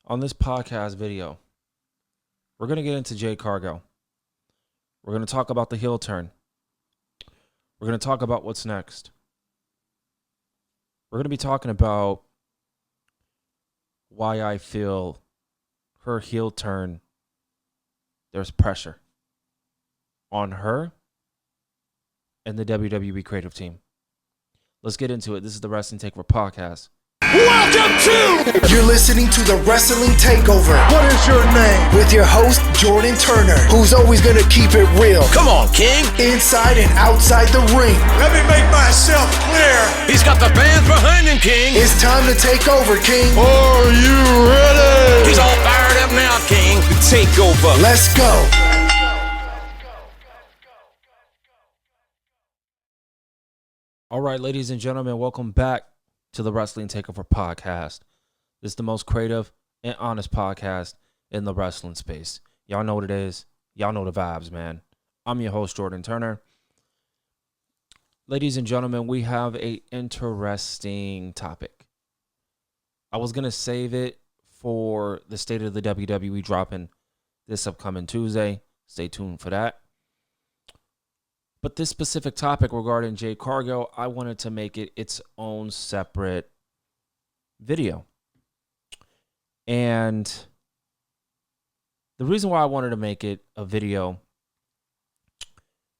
On this podcast video, we're going to get into Jade Cargill. We're going to talk about the heel turn. We're going to talk about what's next. We're going to be talking about why I feel her heel turn, there's pressure on her and the WWE creative team. Let's get into it. This is the Wrestling Takeover podcast. Welcome to... You're listening to the Wrestling Takeover. What is your name? With your host, Jordan Turner, who's always going to keep it real. Come on, King. Inside and outside the ring. Let me make myself clear. He's got the fans behind him, King. It's time to take over, King. Are you ready? He's all fired up now, King. The Takeover. Let's go. All right, ladies and gentlemen, welcome back to the Wrestling Takeover podcast. This is the most creative and honest podcast in the wrestling space. Y'all know what it is. Y'all know the vibes, man. I'm your host, Jordan Turner. Ladies and gentlemen, we have an interesting topic. I was going to save it for the State of the WWE dropping this upcoming Tuesday. Stay tuned for that. But this specific topic regarding Jade Cargill, I wanted to make it its own separate video. And the reason why I wanted to make it a video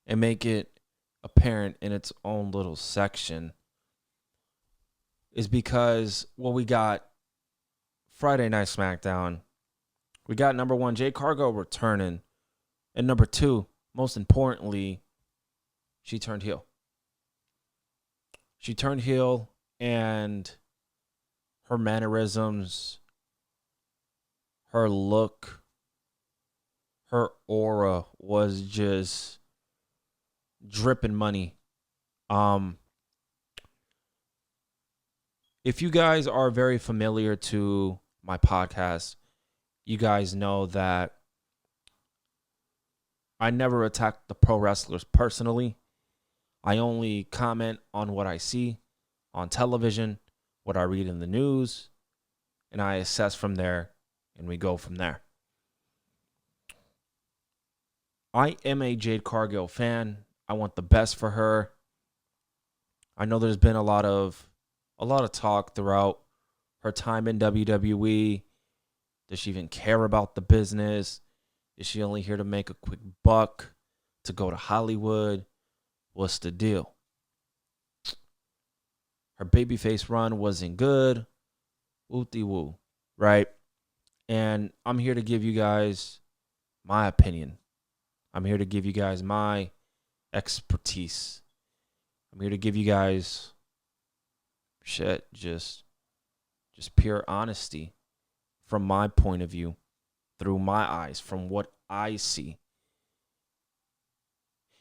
and make it apparent in its own little section is because, well, we got Friday Night SmackDown. We got number one, Jade Cargill returning. And number two, most importantly, she turned heel. She turned heel, and her mannerisms, her look, her aura was just dripping money. If you guys are very familiar to my podcast, you guys know that I never attack the pro wrestlers personally. I only comment on what I see on television, what I read in the news, and I assess from there, and we go from there. I am a Jade Cargill fan. I want the best for her. I know there's been a lot of talk throughout her time in WWE. Does she even care about the business? Is she only here to make a quick buck, to go to Hollywood? What's the deal? Her babyface run wasn't good. Woo-de-woo, right? And I'm here to give you guys my opinion. I'm here to give you guys my expertise. I'm here to give you guys just pure honesty from my point of view, through my eyes, from what I see.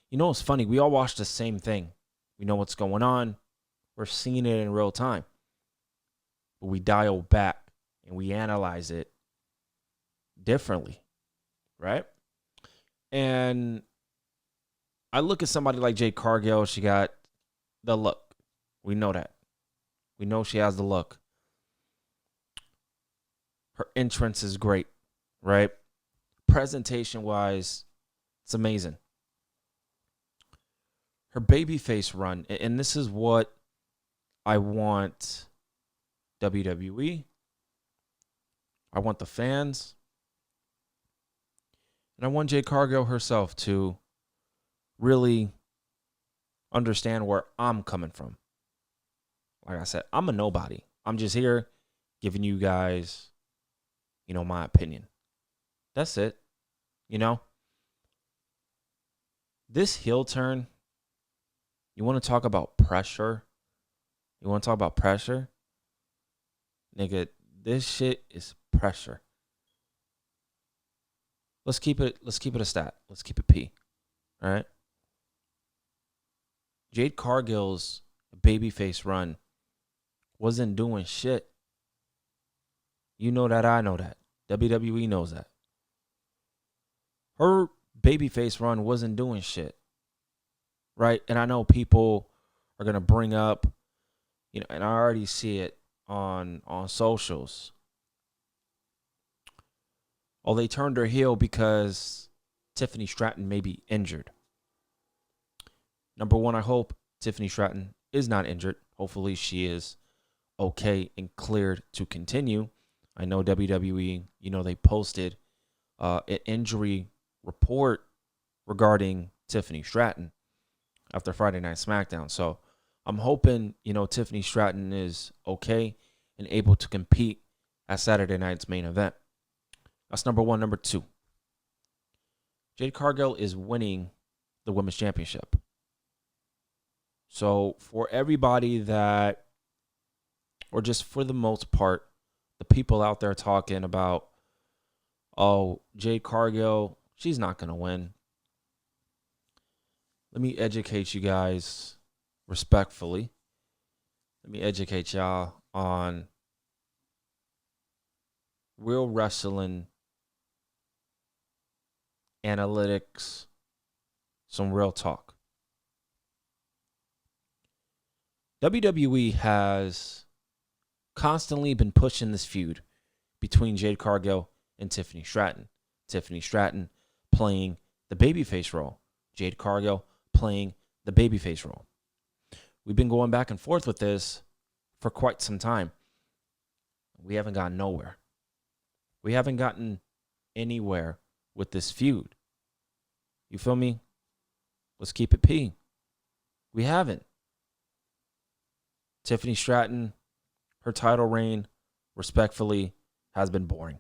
You know, it's funny. We all watch the same thing. We know what's going on. We're seeing it in real time. But we dial back and we analyze it differently, right? And I look at somebody like Jade Cargill. She got the look. We know that. We know she has the look. Her entrance is great, right? Presentation-wise, it's amazing. Her babyface run, and this is what I want WWE, I want the fans, and I want Jade Cargill herself to really understand where I'm coming from. Like I said, I'm a nobody. I'm just here giving you guys, my opinion. That's it. This heel turn, you want to talk about pressure? Nigga, this shit is pressure. Let's keep it a stat. Let's keep it P. All right? Jade Cargill's babyface run wasn't doing shit. You know that, I know that. WWE knows that. Her babyface run wasn't doing shit. Right? And I know people are going to bring up, and I already see it on socials. Oh, they turned her heel because Tiffany Stratton may be injured. Number one, I hope Tiffany Stratton is not injured. Hopefully she is okay and cleared to continue. I know WWE, they posted an injury report regarding Tiffany Stratton after Friday Night SmackDown. So I'm hoping, Tiffany Stratton is okay and able to compete at Saturday night's main event. That's number one. Number two, Jade Cargill is winning the Women's Championship. So for everybody that, or just for the most part, the people out there talking about, oh, Jade Cargill, she's not going to win. Let me educate you guys respectfully. Let me educate y'all on real wrestling analytics, some real talk. WWE has constantly been pushing this feud between Jade Cargill and Tiffany Stratton. Tiffany Stratton playing the babyface role. Jade Cargill playing the babyface role. We've been going back and forth with this for quite some time. We haven't gotten nowhere. We haven't gotten anywhere with this feud. You feel me? Let's keep it P. We haven't. Tiffany Stratton, her title reign, respectfully, has been boring.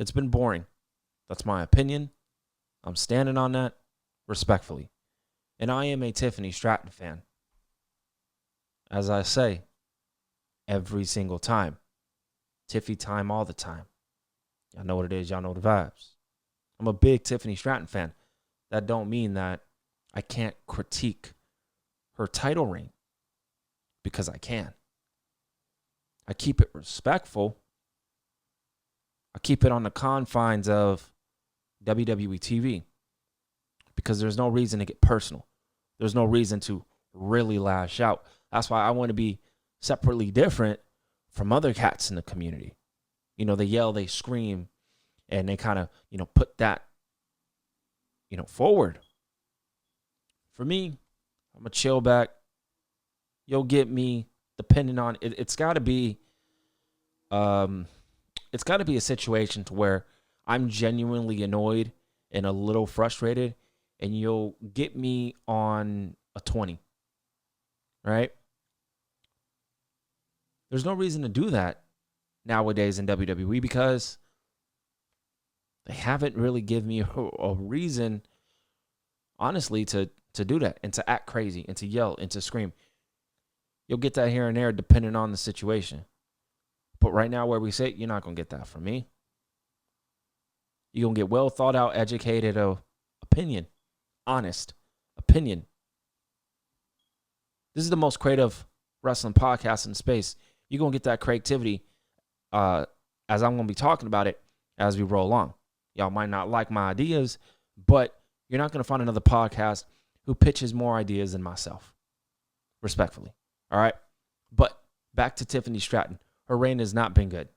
It's been boring. That's my opinion. I'm standing on that respectfully. And I am a Tiffany Stratton fan. As I say, every single time. Tiffy time all the time. Y'all know what it is. Y'all know the vibes. I'm a big Tiffany Stratton fan. That don't mean that I can't critique her title reign. Because I can. I keep it respectful. I keep it on the confines of WWE TV. Because there's no reason to get personal. There's no reason to really lash out. That's why I want to be separately different from other cats in the community. They yell, they scream, and they kind of, put that, forward. For me, I'm a chill back. You'll get me, depending on it. It's got to be a situation to where I'm genuinely annoyed and a little frustrated, and you'll get me on a 20. Right? There's no reason to do that nowadays in WWE because they haven't really given me a reason, honestly, to do that and to act crazy and to yell and to scream. You'll get that here and there depending on the situation. But right now where we sit, you're not going to get that from me. You're going to get well thought out, educated opinion. Honest opinion. This is the most creative wrestling podcast in space. You're going to get that creativity as I'm going to be talking about it as we roll along. Y'all might not like my ideas, but you're not going to find another podcast who pitches more ideas than myself. Respectfully. All right? But back to Tiffany Stratton. Her reign has not been good.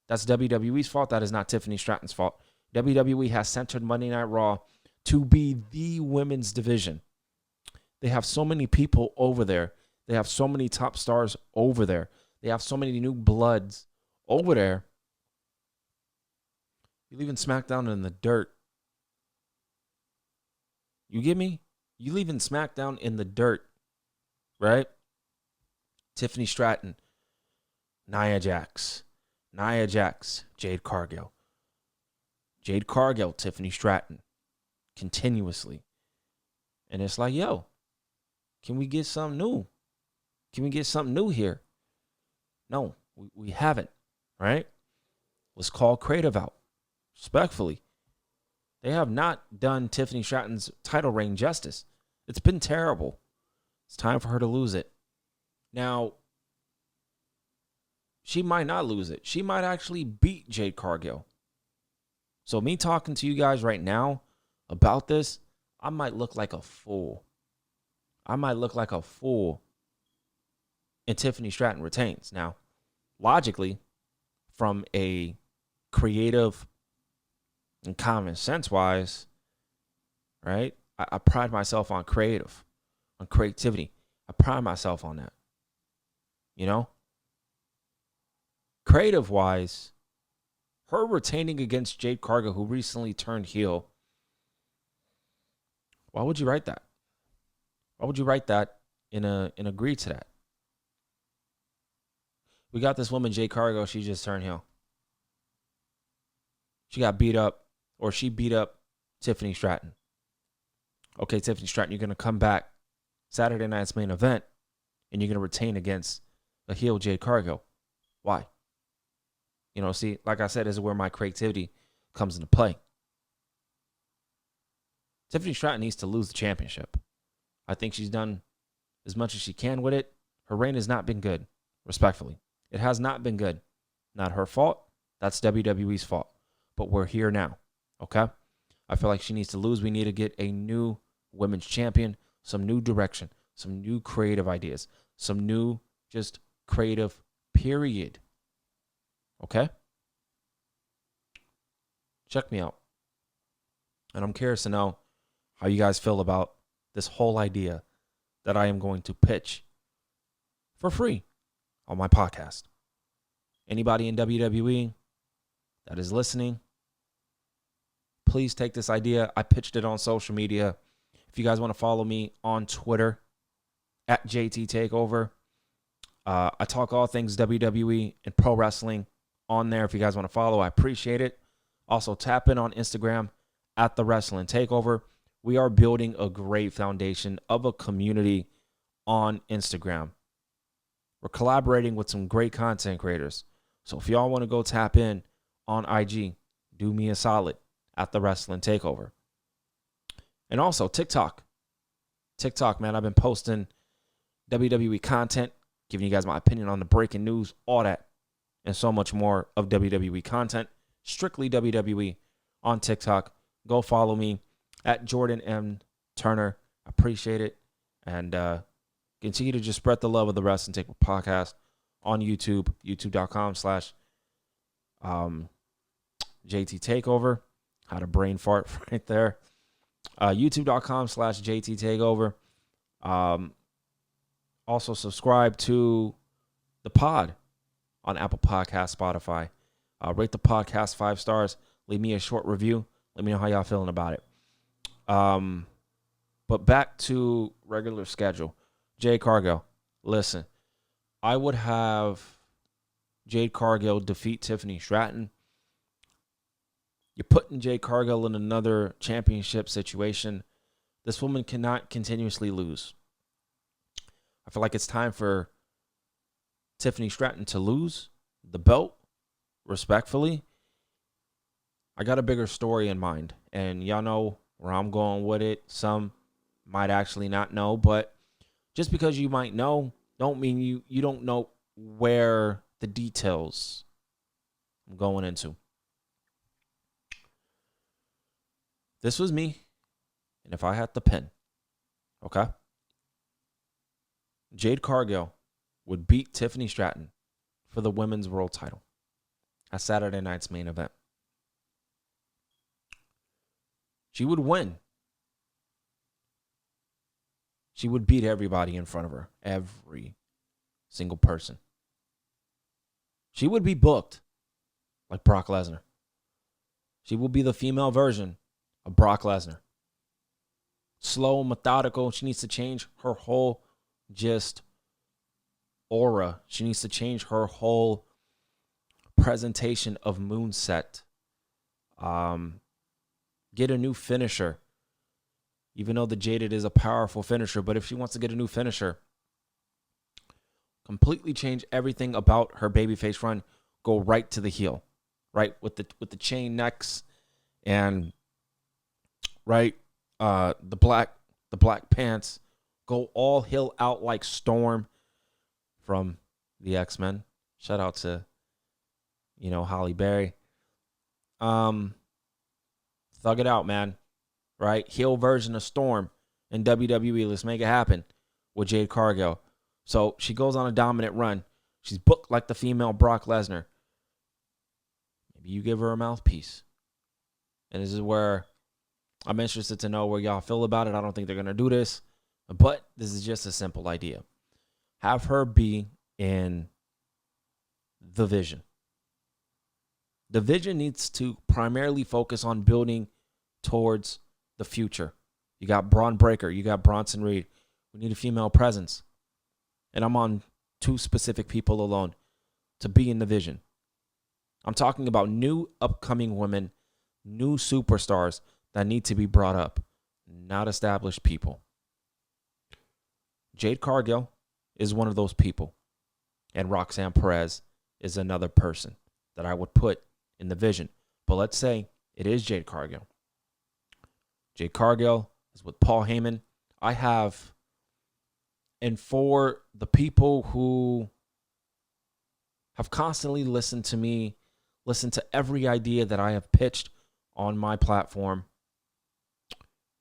That's WWE's fault. That is not Tiffany Stratton's fault. WWE has centered Monday Night Raw to be the women's division. They have so many people over there. They have so many top stars over there. They have so many new bloods over there. You're leaving SmackDown in the dirt. You get me? You're leaving SmackDown in the dirt. Right? Tiffany Stratton. Nia Jax, Jade Cargill. Jade Cargill, Tiffany Stratton. Continuously. And it's like, yo, can we get something new? Can we get something new here? No, we haven't, right? Let's call creative out. Respectfully. They have not done Tiffany Stratton's title reign justice. It's been terrible. It's time for her to lose it. Now, she might not lose it. She might actually beat Jade Cargill. So me talking to you guys right now about this, I might look like a fool. And Tiffany Stratton retains. Now, logically, from a creative And common sense wise, right? I pride myself on creativity. I pride myself on that. You know? Creative wise, her retaining against Jade Cargill, who recently turned heel. Why would you write that? Why would you write that and agree to that? We got this woman, Jade Cargill, she just turned heel. She got beat up, or she beat up Tiffany Stratton. Okay, Tiffany Stratton, you're going to come back Saturday night's main event, and you're going to retain against a heel Jade Cargill. Why? You know, see, like I said, this is where my creativity comes into play. Tiffany Stratton needs to lose the championship. I think she's done as much as she can with it. Her reign has not been good, respectfully. It has not been good. Not her fault. That's WWE's fault. But we're here now, okay? I feel like she needs to lose. We need to get a new women's champion, some new direction, some new creative ideas, some new just creative period, okay? Check me out. And I'm curious to know how you guys feel about this whole idea that I am going to pitch for free on my podcast. Anybody in WWE that is listening, please take this idea. I pitched it on social media. If you guys want to follow me on Twitter, at JT Takeover, I talk all things WWE and pro wrestling on there. If you guys want to follow, I appreciate it. Also, tap in on Instagram at The Wrestling Takeover. We are building a great foundation of a community on Instagram. We're collaborating with some great content creators. So if y'all want to go tap in on IG, do me a solid at The Wrestling Takeover. And also TikTok. TikTok, man, I've been posting WWE content, giving you guys my opinion on the breaking news, all that, and so much more of WWE content. Strictly WWE on TikTok. Go follow me at Jordan M. Turner. Appreciate it. And continue to just spread the love of the Wrestling Takeover podcast on YouTube, youtube.com/JT Takeover. Had a brain fart right there. youtube.com/JT Takeover. Also subscribe to the pod on Apple Podcasts, Spotify. Rate the podcast 5 stars. Leave me a short review. Let me know how y'all feeling about it. But back to regular schedule. Jade Cargill. Listen, I would have Jade Cargill defeat Tiffany Stratton. You're putting Jade Cargill in another championship situation. This woman cannot continuously lose. I feel like it's time for Tiffany Stratton to lose the belt, respectfully. I got a bigger story in mind, and y'all know where I'm going with it. Some might actually not know, but just because you might know, don't mean you don't know where the details I'm going into. This was me, and if I had the pen, okay? Jade Cargill would beat Tiffany Stratton for the women's world title at Saturday night's main event. She would win. She would beat everybody in front of her. Every single person. She would be booked like Brock Lesnar. She will be the female version of Brock Lesnar. Slow, methodical. She needs to change her whole just aura. She needs to change her whole presentation of moonset. Get a new finisher. Even though the Jaded is a powerful finisher, but if she wants to get a new finisher, completely change everything about her babyface run, go right to the heel, right with the chain necks and right the black pants, go all heel out like Storm from the X-Men. Shout out to Holly Berry. Thug it out, man. Right? Heel version of Storm in WWE. Let's make it happen with Jade Cargill. So she goes on a dominant run. She's booked like the female Brock Lesnar. Maybe you give her a mouthpiece. And this is where I'm interested to know where y'all feel about it. I don't think they're going to do this, but this is just a simple idea. Have her be in the Vision. The Vision needs to primarily focus on building towards the future. You got Braun Breaker. You got Bronson Reed. We need a female presence. And I'm on 2 specific people alone to be in the Vision. I'm talking about new upcoming women, new superstars that need to be brought up, not established people. Jade Cargill is one of those people. And Roxanne Perez is another person that I would put in the Vision. But let's say it is Jade Cargill. Jade Cargill is with Paul Heyman. And for the people who have constantly listened to me, listened to every idea that I have pitched on my platform,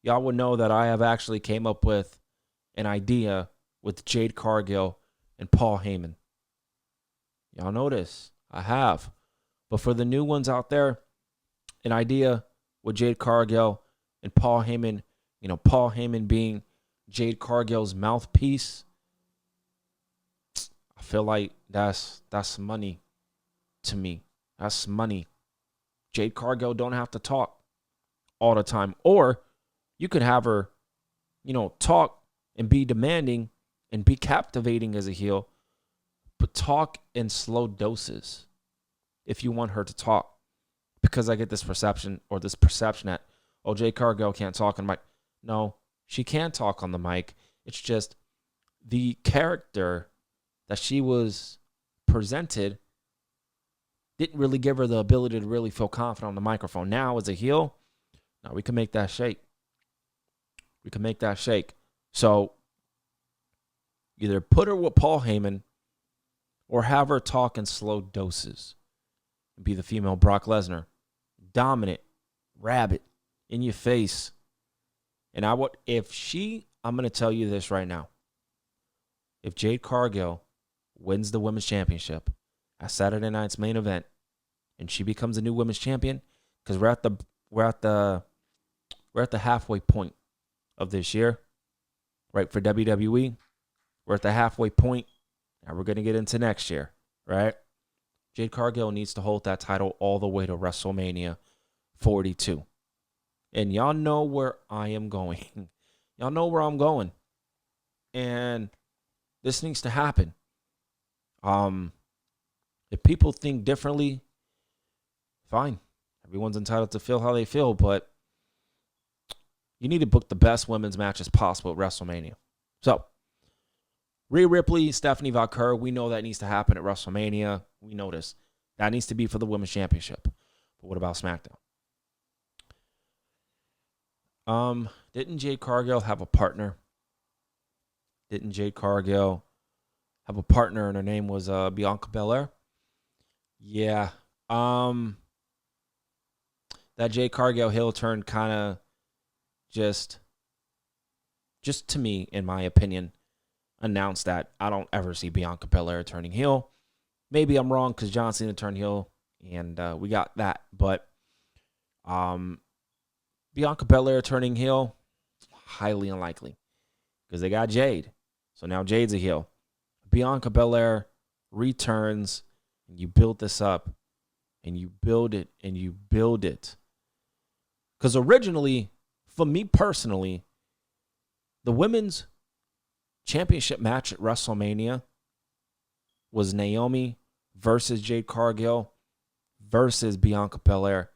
y'all would know that I have actually came up with an idea with Jade Cargill and Paul Heyman. Y'all know this. I have. But for the new ones out there, an idea with Jade Cargill and Paul Heyman, Paul Heyman being Jade Cargill's mouthpiece, I feel like that's money to me. That's money. Jade Cargill don't have to talk all the time. Or you could have her, talk and be demanding and be captivating as a heel, but talk in slow doses if you want her to talk. Because I get this perception that, Jade Cargill can't talk on the mic. No, she can talk on the mic. It's just the character that she was presented didn't really give her the ability to really feel confident on the microphone. Now, as a heel, we can make that shake. So, either put her with Paul Heyman or have her talk in slow doses. Be the female Brock Lesnar. Dominant. Rabbit. In your face. And I'm going to tell you this right now. If Jade Cargill wins the women's championship at Saturday night's main event, and she becomes a new women's champion, because we're at the halfway point of this year, right? For WWE, we're at the halfway point. Now we're going to get into next year, right? Jade Cargill needs to hold that title all the way to WrestleMania 42. And y'all know where I am going. Y'all know where I'm going. And this needs to happen. If people think differently, fine. Everyone's entitled to feel how they feel, but you need to book the best women's matches possible at WrestleMania. So, Rhea Ripley, Stephanie Valkyrie, we know that needs to happen at WrestleMania. We know this. That needs to be for the women's championship. But what about SmackDown? Didn't Jade Cargill have a partner? Didn't Jade Cargill have a partner and her name was Bianca Belair? Yeah. That Jade Cargill heel turn kind of just to me, in my opinion, announced that I don't ever see Bianca Belair turning heel. Maybe I'm wrong because John Cena turned heel, and we got that. But Bianca Belair turning heel, highly unlikely because they got Jade. So now Jade's a heel. Bianca Belair returns, and you build this up, and you build it, and you build it. Because originally, for me personally, the women's championship match at WrestleMania was Naomi versus Jade Cargill versus Bianca Belair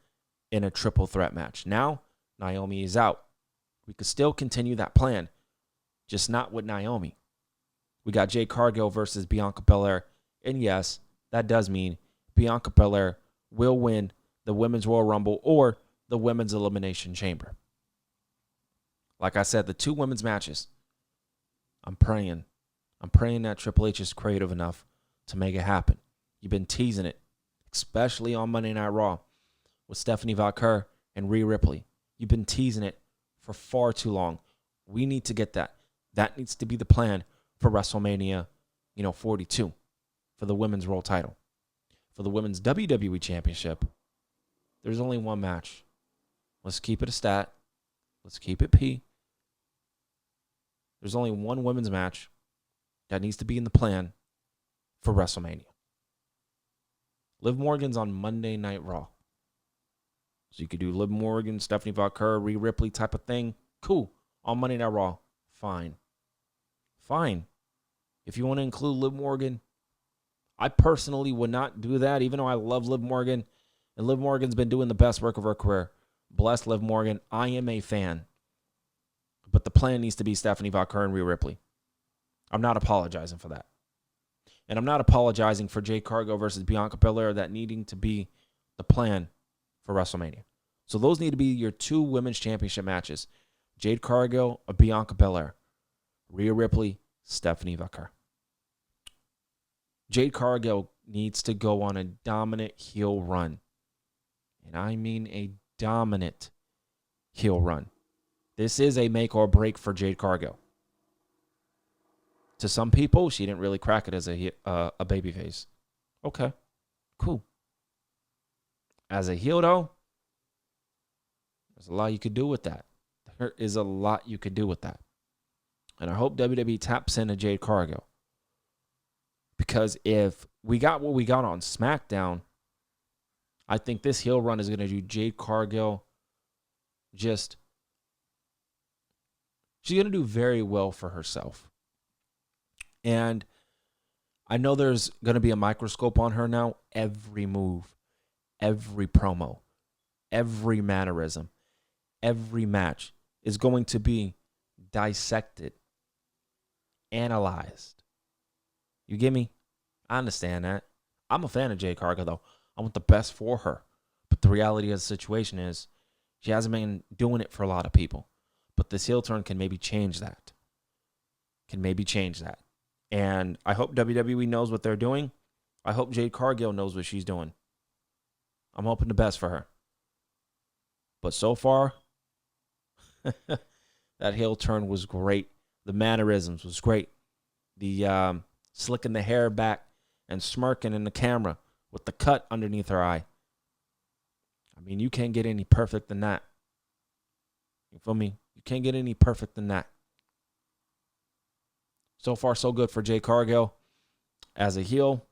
in a triple threat match. Now, Naomi is out. We could still continue that plan, just not with Naomi. We got Jade Cargill versus Bianca Belair. And yes, that does mean Bianca Belair will win the Women's Royal Rumble or the Women's Elimination Chamber. Like I said, the 2 women's matches, I'm praying that Triple H is creative enough to make it happen. You've been teasing it, especially on Monday Night Raw with Stephanie Valkyrie and Rhea Ripley. You've been teasing it for far too long. We need to get that. That needs to be the plan for WrestleMania, 42, for the women's world title. For the women's WWE championship, there's only one match. Let's keep it a stat. Let's keep it P. There's only one women's match that needs to be in the plan for WrestleMania. Liv Morgan's on Monday Night Raw. So you could do Liv Morgan, Stephanie Valkyrie, Rhea Ripley type of thing. Cool. On Monday Night Raw. Fine. If you want to include Liv Morgan, I personally would not do that, even though I love Liv Morgan. And Liv Morgan's been doing the best work of her career. Bless Liv Morgan. I am a fan. But the plan needs to be Stephanie Valkyrie and Rhea Ripley. I'm not apologizing for that. And I'm not apologizing for Jade Cargill versus Bianca Belair, that needing to be the plan for WrestleMania. So those need to be your two women's championship matches. Jade Cargill or Bianca Belair. Rhea Ripley, Stephanie Valkyrie. Jade Cargill needs to go on a dominant heel run. And I mean a dominant heel run. This is a make or break for Jade Cargill. To some people, she didn't really crack it as a babyface. Okay, cool. As a heel, though, there's a lot you could do with that. There is a lot you could do with that. And I hope WWE taps into Jade Cargill. Because if we got what we got on SmackDown, I think this heel run is going to do Jade Cargill she's going to do very well for herself. And I know there's going to be a microscope on her now. Every move, every promo, every mannerism, every match is going to be dissected, analyzed. You get me? I understand that. I'm a fan of Jade Cargill, though. I want the best for her. But the reality of the situation is she hasn't been doing it for a lot of people. But this heel turn can maybe change that. And I hope WWE knows what they're doing. I hope Jade Cargill knows what she's doing. I'm hoping the best for her. But so far, that heel turn was great. The mannerisms was great. The slicking the hair back and smirking in the camera with the cut underneath her eye. I mean, you can't get any perfect than that. You feel me? You can't get any perfect than that. So far, so good for Jade Cargill as a heel.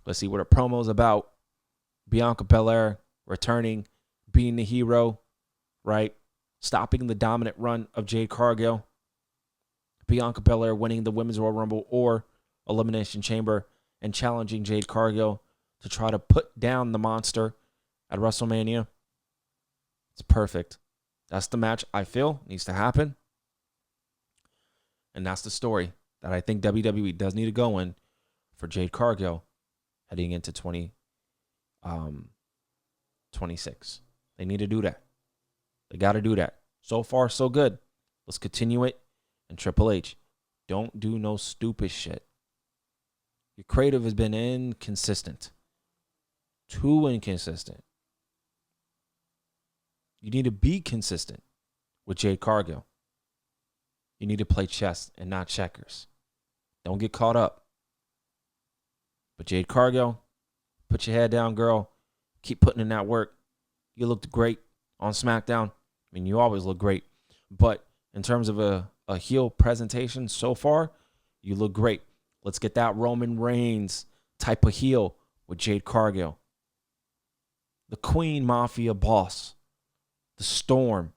Let's see what her promo's about. Bianca Belair returning, being the hero, right? Stopping the dominant run of Jade Cargill. Bianca Belair winning the Women's Royal Rumble or Elimination Chamber and challenging Jade Cargill to try to put down the monster at WrestleMania. It's perfect. That's the match I feel needs to happen. And that's the story that I think WWE does need to go in for Jade Cargill heading into 2026. They need to do that. They got to do that. So far, so good. Let's continue it. And Triple H, don't do no stupid shit. Your creative has been inconsistent. Too inconsistent. You need to be consistent with Jade Cargill. You need to play chess and not checkers. Don't get caught up. But Jade Cargill, put your head down, girl. Keep putting in that work. You looked great on SmackDown. I mean, you always look great. But in terms of a heel presentation so far, you look great. Let's get that Roman Reigns type of heel with Jade Cargill. The Queen Mafia boss. The Storm.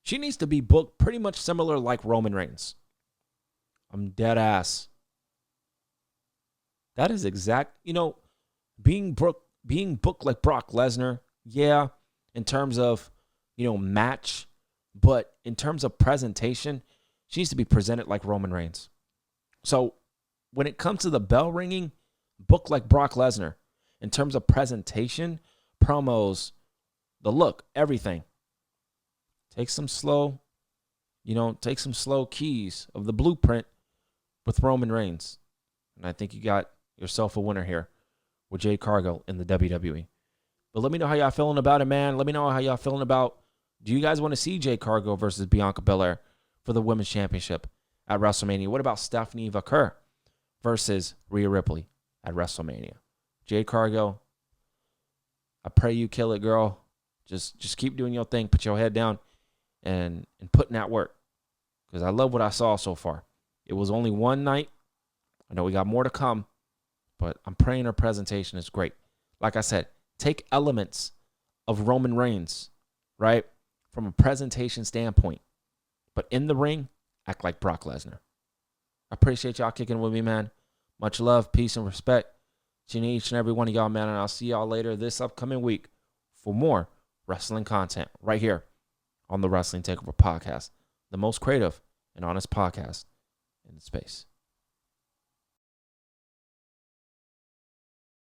She needs to be booked pretty much similar like Roman Reigns. I'm dead ass. That is exact. Being booked like Brock Lesnar, yeah, in terms of, match, but in terms of presentation, she needs to be presented like Roman Reigns. So when it comes to the bell ringing, book like Brock Lesnar. In terms of presentation, promos, the look, everything. Take some slow keys of the blueprint with Roman Reigns. And I think you got yourself a winner here with Jade Cargill in the WWE. But let me know how y'all feeling about it, man. Let me know how y'all feeling about, do you guys want to see Jade Cargill versus Bianca Belair for the Women's Championship at WrestleMania? What about Stephanie Valkyrie versus Rhea Ripley at WrestleMania? Jade Cargill, I pray you kill it, girl. Just keep doing your thing. Put your head down and put in that work. Because I love what I saw so far. It was only one night. I know we got more to come, but I'm praying her presentation is great. Like I said, take elements of Roman Reigns, right, from a presentation standpoint. But in the ring, act like Brock Lesnar. I appreciate y'all kicking with me, man. Much love, peace, and respect to each and every one of y'all, man. And I'll see y'all later this upcoming week for more wrestling content right here on the Wrestling Takeover Podcast, the most creative and honest podcast in the space.